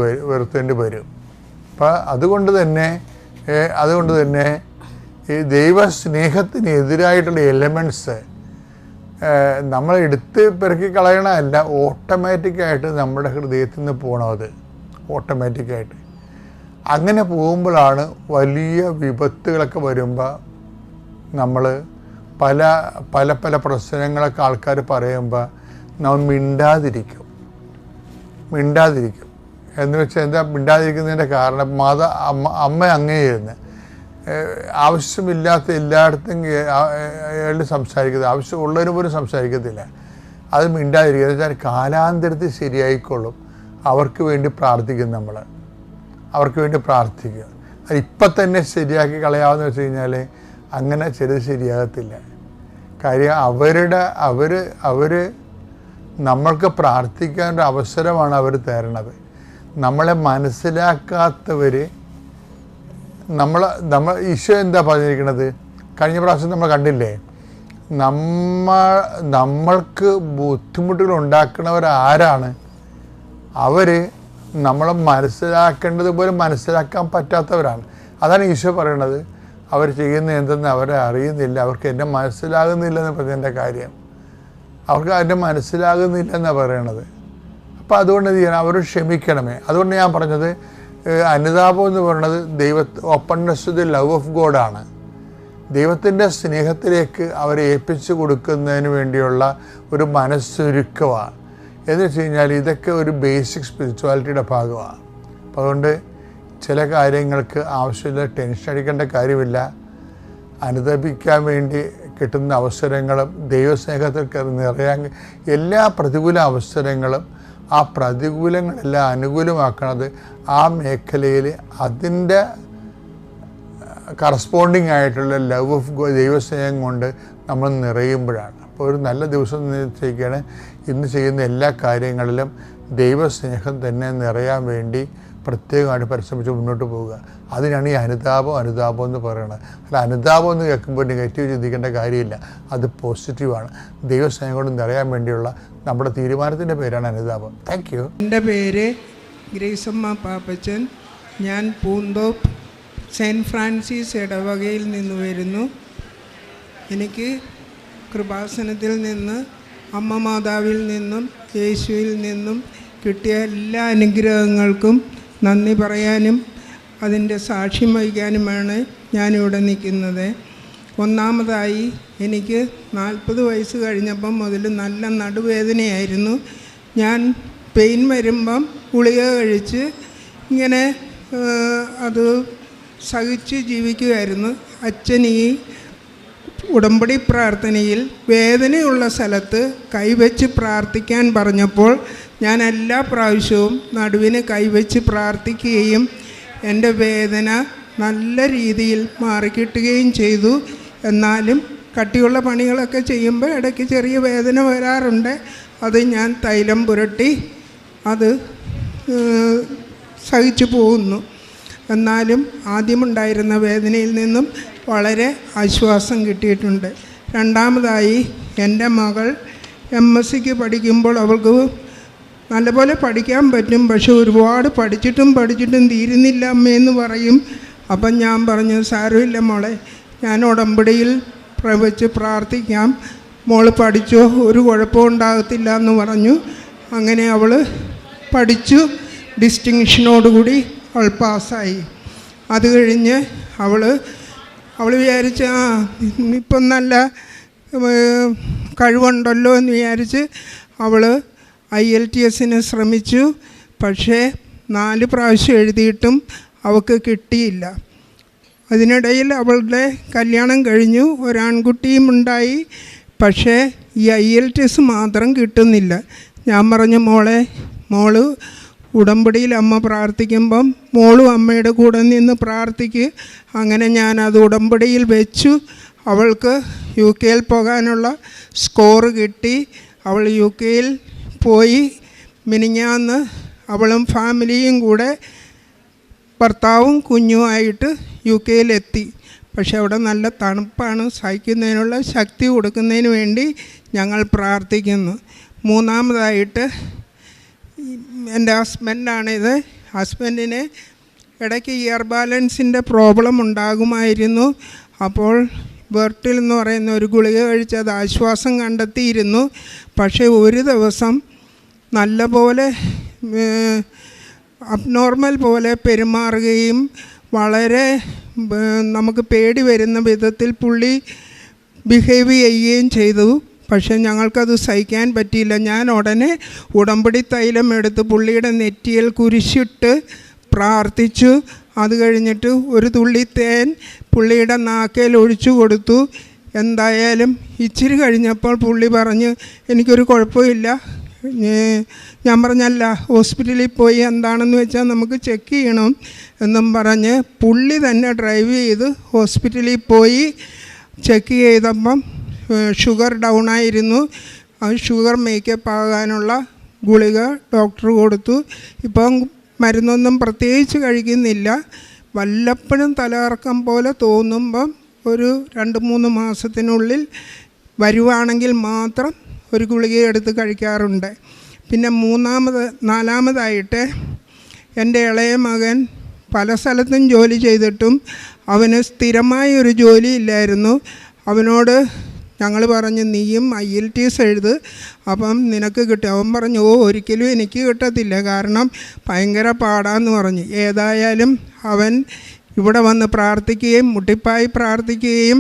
Speaker 1: വരും. അപ്പം അതുകൊണ്ട് തന്നെ ഈ ദൈവസ്നേഹത്തിന് എതിരായിട്ടുള്ള എലമെൻറ്റ്സ് നമ്മൾ എടുത്ത് പെറുക്കി കളയണമല്ല, ഓട്ടോമാറ്റിക്കായിട്ട് നമ്മുടെ ഹൃദയത്തിൽ നിന്ന് പോകണത്. ഓട്ടോമാറ്റിക്കായിട്ട് അങ്ങനെ പോകുമ്പോഴാണ് വലിയ വിപത്തുകളൊക്കെ വരുമ്പോൾ നമ്മൾ പല പ്രശ്നങ്ങളൊക്കെ ആൾക്കാർ പറയുമ്പോൾ നമ്മൾ മിണ്ടാതിരിക്കും. എന്ന് വെച്ചാൽ എന്താ മിണ്ടാതിരിക്കുന്നതിൻ്റെ കാരണം? അമ്മ അങ്ങേയിരുന്ന് ആവശ്യമില്ലാത്ത എല്ലായിടത്തും അയാൾ സംസാരിക്കുന്നത്, ആവശ്യമുള്ളവരും പോലും സംസാരിക്കത്തില്ല. അത് മിണ്ടാതിരിക്കുക എന്ന് വെച്ചാൽ കാലാന്തരത്തിൽ ശരിയായിക്കൊള്ളും. അവർക്ക് വേണ്ടി പ്രാർത്ഥിക്കും. അവർക്ക് വേണ്ടി പ്രാർത്ഥിക്കുക. അത് ഇപ്പം തന്നെ ശരിയാക്കി കളയാമെന്ന് വെച്ച് കഴിഞ്ഞാൽ അങ്ങനെ ചിലത് ശരിയാകത്തില്ല. കാര്യം അവർ നമ്മൾക്ക് പ്രാർത്ഥിക്കാനൊരു അവസരമാണ് അവർ തരണത്. നമ്മളെ മനസ്സിലാക്കാത്തവർ നമ്മൾ ഈശോ എന്താ പറഞ്ഞിരിക്കുന്നത്? കഴിഞ്ഞ പ്രാവശ്യം നമ്മൾ കണ്ടില്ലേ, നമ്മൾക്ക് ബുദ്ധിമുട്ടുകൾ ഉണ്ടാക്കുന്നവർ ആരാണ്? അവർ നമ്മളെ മനസ്സിലാക്കേണ്ടത് പോലെ മനസ്സിലാക്കാൻ പറ്റാത്തവരാണ്. അതാണ് ഈശോ പറയണത്. അവർ ചെയ്യുന്നത് എന്തെന്ന് അവരെ അറിയുന്നില്ല, അവർക്ക് എന്നെ മനസ്സിലാകുന്നില്ലെന്ന് പറഞ്ഞതിൻ്റെ കാര്യം. അവർക്ക് അതിൻ്റെ മനസ്സിലാകുന്നില്ലെന്നാണ് പറയണത്. അപ്പോൾ അതുകൊണ്ട് എന്ത് ചെയ്യണം? അവർ ക്ഷമിക്കണമേ. അതുകൊണ്ട് ഞാൻ പറഞ്ഞത് അനുതാപം എന്ന് പറയുന്നത് openness to the love of ഗോഡാണ്. ദൈവത്തിൻ്റെ സ്നേഹത്തിലേക്ക് അവരെ ഏൽപ്പിച്ചു കൊടുക്കുന്നതിന് വേണ്ടിയുള്ള ഒരു മനസ്സൊരുക്കമാണ്. എന്ന് വെച്ച് കഴിഞ്ഞാൽ ഇതൊക്കെ ഒരു ബേസിക് സ്പിരിച്വാലിറ്റിയുടെ ഭാഗമാണ്. അപ്പോൾ അതുകൊണ്ട് ചില കാര്യങ്ങൾക്ക് ആവശ്യമില്ല ടെൻഷൻ അടിക്കേണ്ട കാര്യമില്ല. അനുദപിക്കാൻ വേണ്ടി കിട്ടുന്ന അവസരങ്ങളും ദൈവസ്നേഹത്തിൽ നിറയാൻ എല്ലാ പ്രതികൂല അവസരങ്ങളും ആ പ്രതികൂലങ്ങളെല്ലാം അനുകൂലമാക്കുന്നത് ആ മേഖലയിൽ അതിൻ്റെ കറസ്പോണ്ടിങ് ആയിട്ടുള്ള ലവ് ഓഫ് ദൈവസ്നേഹം കൊണ്ട് നമ്മൾ നിറയുമ്പോഴാണ്. അപ്പോൾ ഒരു നല്ല ദിവസം നിശ്ചയിക്കുകയാണ്. ഇന്ന് ചെയ്യുന്ന എല്ലാ കാര്യങ്ങളിലും ദൈവസ്നേഹം തന്നെ നിറയാൻ വേണ്ടി പ്രത്യേകമായിട്ട് പരിശ്രമിച്ച് മുന്നോട്ട് പോവുക. അതിനാണ് ഈ അനുതാപം എന്ന് പറയുന്നത്. അല്ല, അനുതാപം എന്ന് കേൾക്കുമ്പോൾ നെഗറ്റീവ് ചിന്തിക്കേണ്ട കാര്യമില്ല, അത് പോസിറ്റീവാണ്. ദൈവസ്നേഹം കൊണ്ട് നിറയാൻ വേണ്ടിയുള്ള നമ്മുടെ തീരുമാനത്തിൻ്റെ പേരാണ് അനുതാപം. Thank you.
Speaker 3: എൻ്റെ പേര് ഗ്രേസമ്മ പാപ്പച്ചൻ. ഞാൻ പൂന്തോപ്പ് സെൻറ്റ് ഫ്രാൻസിസ് ഇടവകയിൽ നിന്ന് വരുന്നു. എനിക്ക് കൃപാസനത്തിൽ നിന്ന്, അമ്മ മാതാവിൽ നിന്നും യേശുവിൽ നിന്നും കിട്ടിയ എല്ലാ അനുഗ്രഹങ്ങൾക്കും നന്ദി പറയാനും അതിൻ്റെ സാക്ഷ്യം വഹിക്കാനുമാണ് ഞാനിവിടെ നിൽക്കുന്നത്. ഒന്നാമതായി എനിക്ക് 40 വയസ്സ് കഴിഞ്ഞപ്പം മുതൽ നല്ല നടുവേദനയായിരുന്നു. ഞാൻ പെയിൻ വരുമ്പം ഗുളിക കഴിച്ച് ഇങ്ങനെ അത് സഹിച്ച് ജീവിക്കുമായിരുന്നു. അച്ഛൻ ഈ ഉടമ്പടി പ്രാർത്ഥനയിൽ വേദനയുള്ള സ്ഥലത്ത് കൈവച്ച് പ്രാർത്ഥിക്കാൻ പറഞ്ഞപ്പോൾ ഞാൻ എല്ലാ പ്രാവശ്യവും നടുവിന് കൈവച്ച് പ്രാർത്ഥിക്കുകയും എൻ്റെ വേദന നല്ല രീതിയിൽ മാറിക്കിട്ടുകയും ചെയ്തു. എന്നാലും കട്ടിയുള്ള പണികളൊക്കെ ചെയ്യുമ്പോൾ ഇടയ്ക്ക് ചെറിയ വേദന വരാറുണ്ട്. അത് ഞാൻ തൈലം പുരട്ടി അത് സഹിച്ചു പോകുന്നു. എന്നാലും ആദ്യമുണ്ടായിരുന്ന വേദനയിൽ നിന്നും വളരെ ആശ്വാസം കിട്ടിയിട്ടുണ്ട്. രണ്ടാമതായി എൻ്റെ മകൾ MSc പഠിക്കുമ്പോൾ അവൾക്ക് നല്ലപോലെ പഠിക്കാൻ പറ്റും, പക്ഷെ ഒരുപാട് പഠിച്ചിട്ടും തീരുന്നില്ല അമ്മയെന്ന് പറയും. അപ്പം ഞാൻ പറഞ്ഞു, സാരമില്ല മോളെ, ഞാൻ ഉടമ്പടിയിൽ വെച്ച് പ്രാർത്ഥിക്കാം, മോൾ പഠിച്ചോ, ഒരു കുഴപ്പവും ഉണ്ടാകത്തില്ല എന്ന് പറഞ്ഞു. അങ്ങനെ അവൾ പഠിച്ചു, ഡിസ്റ്റിങ്ഷനോടുകൂടി അവൾ പാസ്സായി. അത് കഴിഞ്ഞ് അവൾ വിചാരിച്ച് ഇപ്പം നല്ല കഴിവുണ്ടല്ലോ എന്ന് വിചാരിച്ച് അവൾ IELTSന് ശ്രമിച്ചു. പക്ഷേ 4 പ്രാവശ്യം എഴുതിയിട്ടും അവൾക്ക് കിട്ടിയില്ല. അതിനിടയിൽ അവളുടെ കല്യാണം കഴിഞ്ഞു, ഒരാൺകുട്ടിയും ഉണ്ടായി. പക്ഷേ ഈ IELTS മാത്രം കിട്ടുന്നില്ല. ഞാൻ പറഞ്ഞു, മോള് ഉടമ്പടിയിൽ അമ്മ പ്രാർത്ഥിക്കുമ്പം മോളും അമ്മയുടെ കൂടെ നിന്ന് പ്രാർത്ഥിക്കുക. അങ്ങനെ ഞാനത് ഉടമ്പടിയിൽ വെച്ചു. അവൾക്ക് UK പോകാനുള്ള സ്കോർ കിട്ടി. അവൾ UK പോയി. മിനിഞ്ഞാന്ന് അവളും ഫാമിലിയും കൂടെ ഭർത്താവും കുഞ്ഞുമായിട്ട് UK പക്ഷെ അവിടെ നല്ല തണുപ്പാണ്. സഹിക്കുന്നതിനുള്ള ശക്തി കൊടുക്കുന്നതിന് വേണ്ടി ഞങ്ങൾ പ്രാർത്ഥിക്കുന്നു. മൂന്നാമതായിട്ട് എൻ്റെ ഹസ്ബൻഡാണിത്. ഹസ്ബൻഡിന് ഇടയ്ക്ക് ഇയർ ബാലൻസിൻ്റെ പ്രോബ്ലം ഉണ്ടാകുമായിരുന്നു. അപ്പോൾ ബെർട്ടിൽ എന്ന് പറയുന്ന ഒരു ഗുളിക കഴിച്ച് അത് ആശ്വാസം കണ്ടെത്തിയിരുന്നു. പക്ഷേ ഒരു ദിവസം നല്ല പോലെ അബ്നോർമൽ പോലെ പെരുമാറുകയും വളരെ നമുക്ക് പേടി വരുന്ന വിധത്തിൽ പുള്ളി ബിഹേവ് ചെയ്യുകയും ചെയ്തു. പക്ഷേ ഞങ്ങൾക്കത് സഹിക്കാൻ പറ്റിയില്ല. ഞാൻ ഉടനെ ഉടമ്പടി തൈലം എടുത്ത് പുള്ളിയുടെ നെറ്റിയിൽ കുരിശിട്ട് പ്രാർത്ഥിച്ചു. അത് കഴിഞ്ഞിട്ട് ഒരു തുള്ളി തേൻ പുള്ളിയുടെ നാക്കയിൽ ഒഴിച്ചു കൊടുത്തു. എന്തായാലും ഇച്ചിരി കഴിഞ്ഞപ്പോൾ പുള്ളി പറഞ്ഞു, എനിക്കൊരു കുഴപ്പമില്ല. ഞാൻ പറഞ്ഞല്ല, ഹോസ്പിറ്റലിൽ പോയി എന്താണെന്ന് വെച്ചാൽ നമുക്ക് ചെക്ക് ചെയ്യണം എന്നും പറഞ്ഞ് പുള്ളി തന്നെ ഡ്രൈവ് ചെയ്ത് ഹോസ്പിറ്റലിൽ പോയി ചെക്ക് ചെയ്തപ്പം ഷുഗർ ഡൗൺ ആയിരുന്നു. ആ ഷുഗർ മേക്കപ്പ് ആകാനുള്ള ഗുളിക ഡോക്ടർ കൊടുത്തു. ഇപ്പം മരുന്നൊന്നും പ്രത്യേകിച്ച് കഴിക്കുന്നില്ല. വല്ലപ്പോഴും തലകറക്കം പോലെ തോന്നുമ്പം ഒരു 2-3 മാസത്തിനുള്ളിൽ വരുവാണെങ്കിൽ മാത്രം ഒരു ഗുളിക എടുത്ത് കഴിക്കാറുണ്ട്. പിന്നെ നാലാമതായിട്ട് എൻ്റെ ഇളയ മകൻ പല സ്ഥലത്തും ജോലി ചെയ്തിട്ടും അവന് സ്ഥിരമായ ഒരു ജോലി ഇല്ലായിരുന്നു. അവനോട് ഞങ്ങൾ പറഞ്ഞു, നീയും IELTS എഴുത്, അപ്പം നിനക്ക് കിട്ടും. അവൻ പറഞ്ഞു, ഒരിക്കലും എനിക്ക് കിട്ടത്തില്ല, കാരണം ഭയങ്കര പാടാന്ന് പറഞ്ഞു. ഏതായാലും അവൻ ഇവിടെ വന്ന് പ്രാർത്ഥിക്കുകയും മുട്ടിപ്പായി പ്രാർത്ഥിക്കുകയും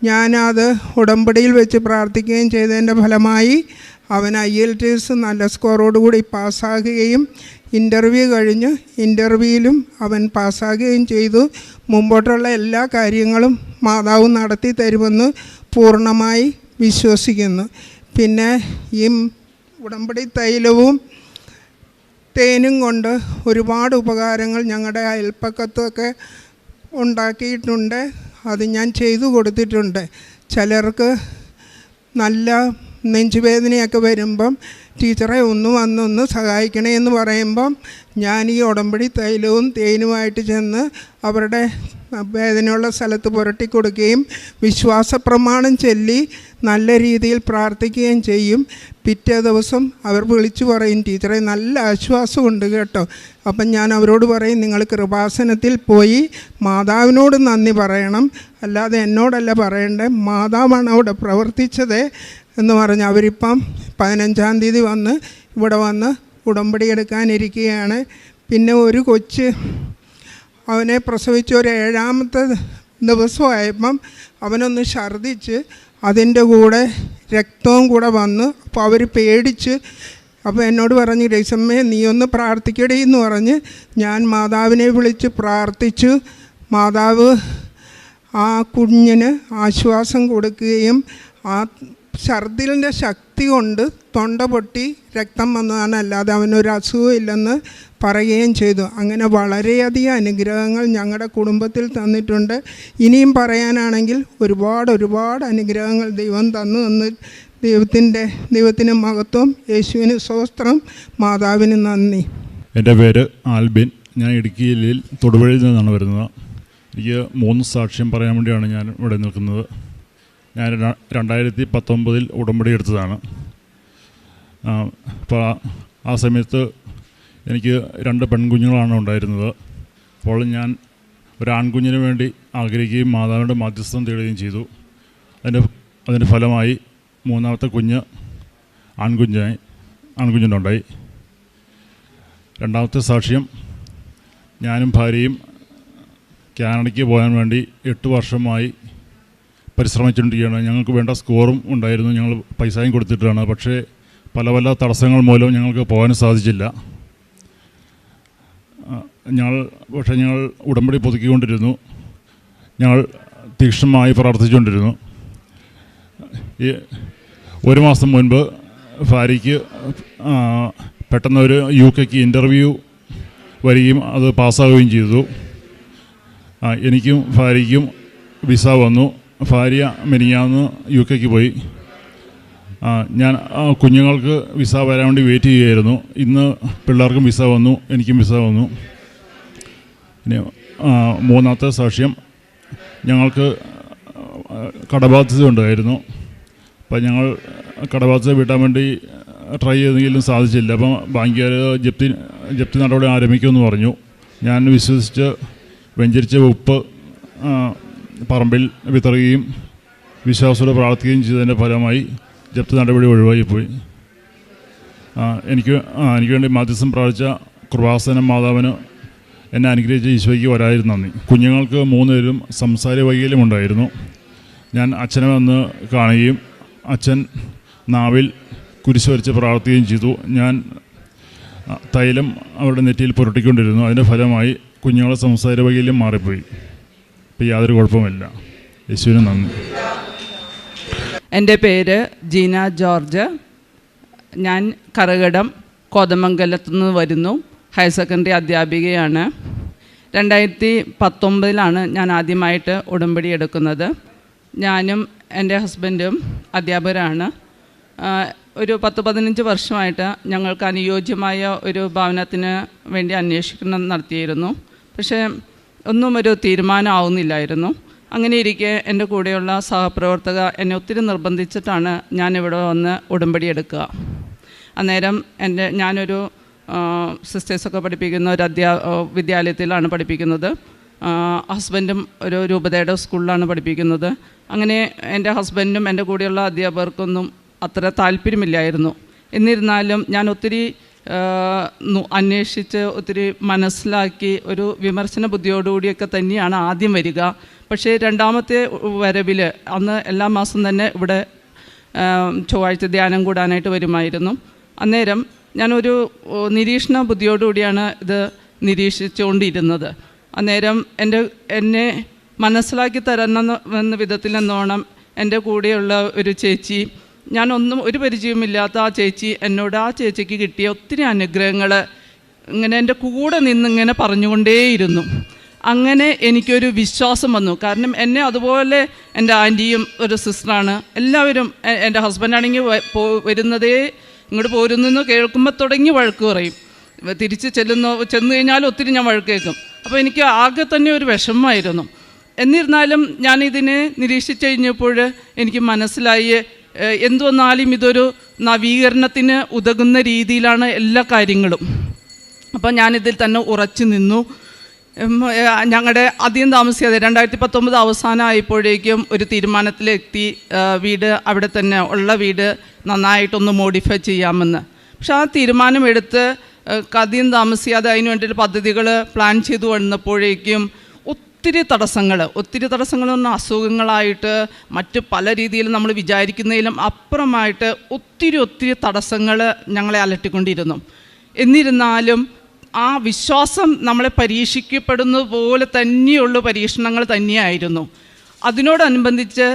Speaker 3: ഞാനത് ഉടമ്പടിയിൽ വെച്ച് പ്രാർത്ഥിക്കുകയും ചെയ്തതിൻ്റെ ഫലമായി അവൻ IELTS നല്ല സ്കോറോടുകൂടി പാസ്സാകുകയും ഇൻ്റർവ്യൂ കഴിഞ്ഞ് ഇൻ്റർവ്യൂവിലും അവൻ പാസ്സാകുകയും ചെയ്തു. മുമ്പോട്ടുള്ള എല്ലാ കാര്യങ്ങളും മാതാവ് നടത്തി തരുമെന്ന് പൂർണ്ണമായി വിശ്വസിക്കുന്നു. പിന്നെ ഈ ഉടമ്പടി തൈലവും തേനും കൊണ്ട് ഒരുപാട് ഉപകാരങ്ങൾ ഞങ്ങളുടെ അയൽപ്പക്കത്തൊക്കെ ഉണ്ടാക്കിയിട്ടുണ്ട്. അത് ഞാൻ ചെയ്തു കൊടുത്തിട്ടുണ്ട്. ചിലർക്ക് നല്ല നെഞ്ചുവേദനയൊക്കെ വരുമ്പം ടീച്ചറെ വന്നൊന്ന് സഹായിക്കണേ എന്ന് പറയുമ്പം ഞാൻ ഈ ഉടമ്പടി തൈലവും തേനുമായിട്ട് ചെന്ന് അവരുടെ വേദനയുള്ള സ്ഥലത്ത് പുരട്ടി കൊടുക്കുകയും വിശ്വാസ പ്രമാണം ചൊല്ലി നല്ല രീതിയിൽ പ്രാർത്ഥിക്കുകയും ചെയ്യും. പിറ്റേ ദിവസം അവർ വിളിച്ചു പറയും, ടീച്ചറെ നല്ല ആശ്വാസമുണ്ട് കേട്ടോ. അപ്പം ഞാൻ അവരോട് പറയും, നിങ്ങൾ കൃപാസനത്തിൽ പോയി മാതാവിനോട് നന്ദി പറയണം, അല്ലാതെ എന്നോടല്ല പറയണ്ടേ, മാതാവാണ് അവിടെ പ്രവർത്തിച്ചത് എന്ന് പറഞ്ഞ് അവരിപ്പം 15-ാം തീയതി ഇവിടെ വന്ന് ഉടമ്പടി എടുക്കാനിരിക്കുകയാണ്. പിന്നെ ഒരു കൊച്ച് അവനെ പ്രസവിച്ച ഒരു 7-ാമത്തെ ദിവസമായപ്പം അവനൊന്ന് ഛർദ്ദിച്ച് അതിൻ്റെ കൂടെ രക്തവും കൂടെ വന്ന്. അപ്പോൾ അവർ പേടിച്ച്, അപ്പോൾ എന്നോട് പറഞ്ഞു, രേസമ്മേ നീ ഒന്ന് പ്രാർത്ഥിക്കടേ എന്ന് പറഞ്ഞ് ഞാൻ മാതാവിനെ വിളിച്ച് പ്രാർത്ഥിച്ചു. മാതാവ് ആ കുഞ്ഞിന് ആശ്വാസം കൊടുക്കുകയും ആ ഛർദിലിൻ്റെ ശക്തി കൊണ്ട് തൊണ്ട പൊട്ടി രക്തം വന്നതാണ്, അല്ലാതെ അവനൊരു അസുഖവും ഇല്ലെന്ന് പറയുകയും ചെയ്തു. അങ്ങനെ വളരെയധികം അനുഗ്രഹങ്ങൾ ഞങ്ങളുടെ കുടുംബത്തിൽ തന്നിട്ടുണ്ട്. ഇനിയും പറയാനാണെങ്കിൽ ഒരുപാട് അനുഗ്രഹങ്ങൾ ദൈവം തന്നു. ദൈവത്തിന് മഹത്വം, യേശുവിന് സ്തോത്രം, മാതാവിന് നന്ദി.
Speaker 4: എൻ്റെ പേര് ആൽബിൻ. ഞാൻ ഇടുക്കി ജില്ലയിൽ തൊടുപുഴയിൽ നിന്നാണ് വരുന്നത്. എനിക്ക് 3 സാക്ഷ്യം പറയാൻ വേണ്ടിയാണ് ഞാൻ ഇവിടെ നിൽക്കുന്നത്. ഞാൻ 2019 ഉടമ്പടി എടുത്തതാണ്. അപ്പോൾ ആ സമയത്ത് എനിക്ക് 2 പെൺകുഞ്ഞുങ്ങളാണ് ഉണ്ടായിരുന്നത്. അപ്പോൾ ഞാൻ ഒരു ആൺകുഞ്ഞിന് വേണ്ടി ആഗ്രഹിക്കുകയും മാതാവിൻ്റെ മധ്യസ്ഥം തേടുകയും ചെയ്തു. അതിൻ്റെ ഫലമായി 3ാമത്തെ കുഞ്ഞ് ആൺകുഞ്ഞിനുണ്ടായി. 2ാമത്തെ സാക്ഷ്യം, ഞാനും ഭാര്യയും കാനഡയ്ക്ക് പോകാൻ വേണ്ടി 8 വർഷമായി പരിശ്രമിച്ചുകൊണ്ടിരിക്കുകയാണ്. ഞങ്ങൾക്ക് വേണ്ട സ്കോറും ഉണ്ടായിരുന്നു, ഞങ്ങൾ പൈസയും കൊടുത്തിട്ടാണ്. പക്ഷേ പല തടസ്സങ്ങൾ മൂലം ഞങ്ങൾക്ക് പോകാനും സാധിച്ചില്ല. ഞങ്ങൾ ഉടമ്പടി പുതുക്കിക്കൊണ്ടിരുന്നു. ഞങ്ങൾ തീക്ഷ്ണമായി പ്രാർത്ഥിച്ചുകൊണ്ടിരുന്നു. ഈ 1 മാസം മുൻപ് ഭാര്യയ്ക്ക് പെട്ടെന്നൊരു UK ഇൻ്റർവ്യൂ വരികയും അത് പാസ്സാവുകയും ചെയ്തു. എനിക്കും ഭാര്യയ്ക്കും വിസ വന്നു. ഭാര്യ മിനിഞ്ഞാന്ന് UK പോയി. ഞാൻ കുഞ്ഞുങ്ങൾക്ക് വിസ വരാൻ വേണ്ടി വെയിറ്റ് ചെയ്യുകയായിരുന്നു. ഇന്ന് പിള്ളേർക്കും വിസ വന്നു, എനിക്കും വിസ വന്നു. പിന്നെ 3ാമത്തെ സാക്ഷ്യം, ഞങ്ങൾക്ക് കടബാധ്യത ഉണ്ടായിരുന്നു. അപ്പം ഞങ്ങൾ കടബാധ്യത വീട്ടാൻ വേണ്ടി ട്രൈ ചെയ്തെങ്കിലും സാധിച്ചില്ല. അപ്പം ബാങ്കുകാർ ജപ്തി നടപടി ആരംഭിക്കുമെന്ന് പറഞ്ഞു. ഞാൻ വിശ്വസിച്ച് വെഞ്ചരിച്ച ഉപ്പ് പറമ്പിൽ വിതറുകയും വിശ്വാസത്തോടെ പ്രാർത്ഥിക്കുകയും ചെയ്തതിൻ്റെ ഫലമായി ജപ്തി നടപടി ഒഴിവായിപ്പോയി. എനിക്ക് വേണ്ടി മധ്യസ്ഥം പ്രാർത്ഥിച്ച കൃപാസന മാതാവിന് എന്നെ അനുഗ്രഹിച്ച ഈശോയ്ക്ക് വരാതിരുന്ന നന്ദി. കുഞ്ഞുങ്ങൾക്ക് 3 പേരും സംസാര വൈകല്യം ഉണ്ടായിരുന്നു. ഞാൻ അച്ഛനെ വന്ന് കാണുകയും അച്ഛൻ നാവിൽ കുരിശ് വരച്ച് പ്രാർത്ഥിക്കുകയും ചെയ്തു. ഞാൻ തൈലം അവരുടെ നെറ്റിയിൽ പുരട്ടിക്കൊണ്ടിരുന്നു. അതിൻ്റെ ഫലമായി കുഞ്ഞുങ്ങളെ സംസാര വൈകല്യം മാറിപ്പോയി. ഇപ്പം യാതൊരു കുഴപ്പമില്ല. യേശുവിന് നന്ദി.
Speaker 5: എൻ്റെ പേര് ജീന ജോർജ്. ഞാൻ കറുകടം കോതമംഗലത്തു നിന്ന് വരുന്നു. Higher secondary അധ്യാപികയാണ്. 2019 ഞാൻ ആദ്യമായിട്ട് ഉടമ്പടി എടുക്കുന്നത്. ഞാനും എൻ്റെ ഹസ്ബൻഡും അധ്യാപകരാണ്. ഒരു 10-15 വർഷമായിട്ട് ഞങ്ങൾക്ക് അനുയോജ്യമായ ഒരു ഭവനത്തിന് വേണ്ടി അന്വേഷണം നടത്തിയിരുന്നു. പക്ഷേ ഒന്നും ഒരു തീരുമാനമാവുന്നില്ലായിരുന്നു. അങ്ങനെ ഇരിക്കെ എൻ്റെ കൂടെയുള്ള സഹപ്രവർത്തക എന്നെ ഒത്തിരി നിർബന്ധിച്ചിട്ടാണ് ഞാനിവിടെ വന്ന് ഉടമ്പടി എടുക്കുക. അന്നേരം ഞാനൊരു സിസ്റ്റേഴ്സൊക്കെ പഠിപ്പിക്കുന്ന ഒരു വിദ്യാലയത്തിലാണ് പഠിപ്പിക്കുന്നത്. ഹസ്ബൻഡും ഒരു രൂപതയുടെ സ്കൂളിലാണ് പഠിപ്പിക്കുന്നത്. അങ്ങനെ എൻ്റെ ഹസ്ബൻഡും എൻ്റെ കൂടെയുള്ള അധ്യാപകർക്കൊന്നും അത്ര താല്പര്യമില്ലായിരുന്നു. എന്നിരുന്നാലും ഞാൻ ഒത്തിരി അന്വേഷിച്ച് ഒത്തിരി മനസ്സിലാക്കി ഒരു വിമർശന ബുദ്ധിയോടുകൂടിയൊക്കെ തന്നെയാണ് ആദ്യം വരിക. പക്ഷേ രണ്ടാമത്തെ വരവിൽ അന്ന് എല്ലാ മാസം തന്നെ ഇവിടെ ചൊവ്വാഴ്ച ധ്യാനം കൂടാനായിട്ട് വരുമായിരുന്നു. അന്നേരം ഞാനൊരു നിരീക്ഷണ ബുദ്ധിയോടുകൂടിയാണ് ഇത് നിരീക്ഷിച്ചുകൊണ്ടിരുന്നത്. അന്നേരം എന്നെ മനസ്സിലാക്കി തരണമെന്ന വിധത്തിൽ എന്നോണം എൻ്റെ കൂടെയുള്ള ഒരു ചേച്ചി, ഞാനൊന്നും ഒരു പരിചയമില്ലാത്ത ആ ചേച്ചി എന്നോട് ആ ചേച്ചിക്ക് കിട്ടിയ ഒത്തിരി അനുഗ്രഹങ്ങൾ ഇങ്ങനെ എൻ്റെ കൂടെ നിന്നിങ്ങനെ പറഞ്ഞുകൊണ്ടേയിരുന്നു. അങ്ങനെ എനിക്കൊരു വിശ്വാസം വന്നു. കാരണം എന്നെ അതുപോലെ എൻ്റെ ആൻറ്റിയും ഒരു സിസ്റ്ററാണ്. എല്ലാവരും, എൻ്റെ ഹസ്ബൻഡാണെങ്കിൽ വരുന്നതേ ഇങ്ങോട്ട് പോരുന്നെന്ന് കേൾക്കുമ്പോൾ തുടങ്ങി വഴക്ക് പറയും. തിരിച്ച് ചെന്ന് കഴിഞ്ഞാൽ ഒത്തിരി ഞാൻ വഴക്ക് കേൾക്കും. അപ്പോൾ എനിക്ക് ആകെ തന്നെ ഒരു വിഷമമായിരുന്നു. എന്നിരുന്നാലും ഞാനിതിനെ നിരീക്ഷിച്ച് കഴിഞ്ഞപ്പോൾ എനിക്ക് മനസ്സിലായി എന്തു വന്നാലും ഇതൊരു നവീകരണത്തിന് ഉതകുന്ന രീതിയിലാണ് എല്ലാ കാര്യങ്ങളും. അപ്പോൾ ഞാനിതിൽ തന്നെ ഉറച്ചു നിന്നു. ഞങ്ങളുടെ അധികം താമസിയാതെ 2019 അവസാനമായപ്പോഴേക്കും ഒരു തീരുമാനത്തിലെത്തി, വീട് അവിടെ തന്നെ ഉള്ള വീട് നന്നായിട്ടൊന്ന് മോഡിഫൈ ചെയ്യാമെന്ന്. പക്ഷെ ആ തീരുമാനമെടുത്ത് അധികം താമസിയാതെ അതിന് വേണ്ടിയിട്ട് പദ്ധതികൾ പ്ലാൻ ചെയ്തു വന്നപ്പോഴേക്കും ഒത്തിരി തടസ്സങ്ങൾ എന്ന് പറഞ്ഞാൽ അസുഖങ്ങളായിട്ട് മറ്റ് പല രീതിയിലും നമ്മൾ വിചാരിക്കുന്നതിലും അപ്പുറമായിട്ട് ഒത്തിരി തടസ്സങ്ങൾ ഞങ്ങളെ അലട്ടിക്കൊണ്ടിരുന്നു. എന്നിരുന്നാലും ആ വിശ്വാസം നമ്മളെ പരീക്ഷിക്കപ്പെടുന്നത് പോലെ തന്നെയുള്ള പരീക്ഷണങ്ങൾ തന്നെയായിരുന്നു. അതിനോടനുബന്ധിച്ച്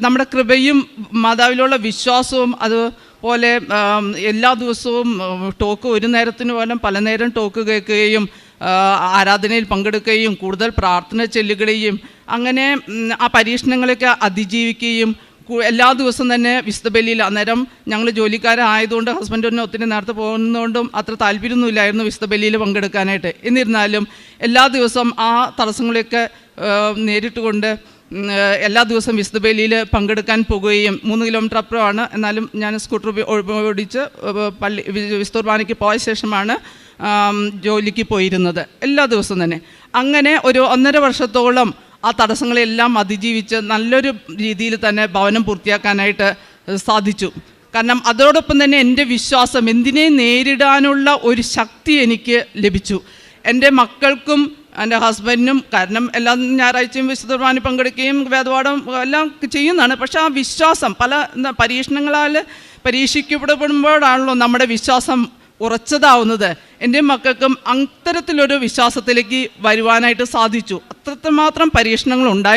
Speaker 5: നമ്മുടെ കൃപയും മാതാവിലുള്ള വിശ്വാസവും അതുപോലെ എല്ലാ ദിവസവും ടോക്ക് ഒരു നേരത്തിന് പോലും പല നേരം ടോക്ക് കേൾക്കുകയും ആരാധനയിൽ പങ്കെടുക്കുകയും കൂടുതൽ പ്രാർത്ഥന ചെല്ലുകയും അങ്ങനെ ആ പരീക്ഷണങ്ങളൊക്കെ അതിജീവിക്കുകയും എല്ലാ ദിവസവും തന്നെ വിശുദ്ധ ബലിയിൽ, അന്നേരം ഞങ്ങൾ ജോലിക്കാരായതുകൊണ്ട് ഹസ്ബൻഡിന് ഒത്തിരി നേരത്തെ പോകുന്നതുകൊണ്ടും അത്ര താല്പര്യമൊന്നുമില്ലായിരുന്നു വിശുദ്ധ ബലിയിൽ പങ്കെടുക്കാനായിട്ട്. എന്നിരുന്നാലും എല്ലാ ദിവസവും ആ തടസ്സങ്ങളെയൊക്കെ നേരിട്ടുകൊണ്ട് എല്ലാ ദിവസവും വിശുദ്ധ ബലിയിൽ പങ്കെടുക്കാൻ പോകുകയും 3 കിലോമീറ്റർ അപ്പുറമാണ്. എന്നാലും ഞാൻ സ്കൂട്ടർ ഓടിച്ച് വിശുദ്ധ കുർബാനയ്ക്ക് പോയ ശേഷമാണ് ജോലിക്ക് പോയിരുന്നത് എല്ലാ ദിവസവും തന്നെ. അങ്ങനെ ഒരു 1.5 വർഷത്തോളം ആ തടസ്സങ്ങളെല്ലാം അതിജീവിച്ച് നല്ലൊരു രീതിയിൽ തന്നെ ഭവനം പൂർത്തിയാക്കാനായിട്ട് സാധിച്ചു. കാരണം അതോടൊപ്പം തന്നെ എൻ്റെ വിശ്വാസം എന്തിനേയും നേരിടാനുള്ള ഒരു ശക്തി എനിക്ക് ലഭിച്ചു. എൻ്റെ മക്കൾക്കും എൻ്റെ ഹസ്ബൻഡിനും, കാരണം എല്ലാ ഞായറാഴ്ചയും വിശുദ്ധ കുർബാനയിൽ പങ്കെടുക്കുകയും വേദപാഠം എല്ലാം ചെയ്യുന്നതാണ്. പക്ഷേ ആ വിശ്വാസം പല പരീക്ഷണങ്ങളാൽ പരീക്ഷിക്കപ്പെടുമ്പോഴാണല്ലോ നമ്മുടെ വിശ്വാസം ഉറച്ചതാവുന്നത്. എൻ്റെ മക്കൾക്കും അത്തരത്തിലൊരു വിശ്വാസത്തിലേക്ക് വരുവാനായിട്ട് സാധിച്ചു. അത്രമാത്രം പരീക്ഷണങ്ങൾ ഉണ്ടായി.